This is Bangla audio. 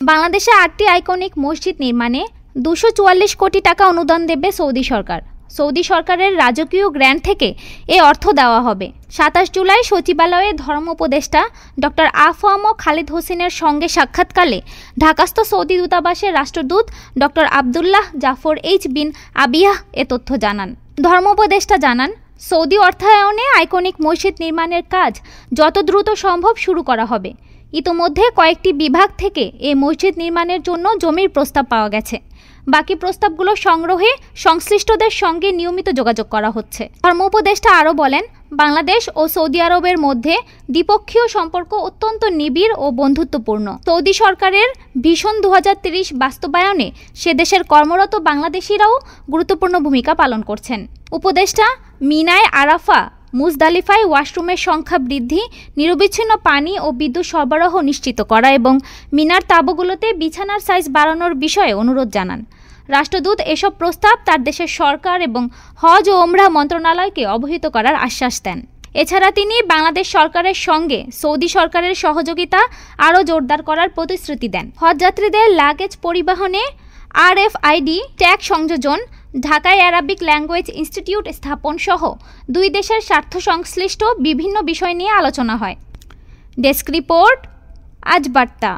বাংলাদেশে ৮টি আইকনিক মসজিদ নির্মাণে ২৪৪ কোটি টাকা অনুদান দেবে সৌদি সরকার। সৌদি সরকারের রাজকীয় গ্র্যান্ট থেকে এ অর্থ দেওয়া হবে। ২৭ জুলাই সচিবালয়ে ধর্ম উপদেষ্টা ডক্টর আফম খালিদ হোসেনের সঙ্গে সাক্ষাৎকালে ঢাকাস্থ সৌদি দূতাবাসের রাষ্ট্রদূত ডক্টর আবদুল্লাহ জাফর এইচ বিন আবিয়াহ এ তথ্য জানান। ধর্ম উপদেষ্টা জানান, সৌদি অর্থায়নে আইকনিক মসজিদ নির্মাণের কাজ যত দ্রুত সম্ভব শুরু করা হবে। ইতোমধ্যে কয়েকটি বিভাগ থেকে এই মসজিদ নির্মাণের জন্য জমির প্রস্তাব পাওয়া গেছে। বাকি প্রস্তাবগুলো সংগ্রহে সংশ্লিষ্টদের সঙ্গে নিয়মিত যোগাযোগ করা হচ্ছে। ধর্ম উপদেষ্টা আরও বলেন, বাংলাদেশ ও সৌদি আরবের মধ্যে দ্বিপক্ষীয় সম্পর্ক অত্যন্ত নিবিড় ও বন্ধুত্বপূর্ণ। সৌদি সরকারের ভিশন ২০৩০ বাস্তবায়নে সে দেশের কর্মরত বাংলাদেশিরাও গুরুত্বপূর্ণ ভূমিকা পালন করছেন। উপদেষ্টা মিনায় আরাফা মুজদালিফায় ওয়াশরুমের সংখ্যা বৃদ্ধি, নিরবিচ্ছিন্ন পানি ও বিদ্যুৎ সরবরাহ নিশ্চিত করা এবং মিনার তাঁবুগুলোতে বিছানার সাইজ বাড়ানোর বিষয়ে অনুরোধ জানান। রাষ্ট্রদূত এসব প্রস্তাব তার দেশের সরকার এবং হজ ও ওমরাহ মন্ত্রণালয়কে অবহিত করার আশ্বাস দেন। এছাড়া তিনি বাংলাদেশ সরকারের সঙ্গে সৌদি সরকারের সহযোগিতা আরও জোরদার করার প্রতিশ্রুতি দেন। হজযাত্রীদের লাগেজ পরিবহনে RFID ট্যাগ সংযোজন, ঢাকায় অ্যারাবিক ল্যাঙ্গুয়েজ ইনস্টিটিউট স্থাপন সহ দুই দেশের স্বার্থ সংশ্লিষ্ট বিভিন্ন বিষয় নিয়ে আলোচনা হয়। ডেস্ক রিপোর্ট, আজ বার্তা।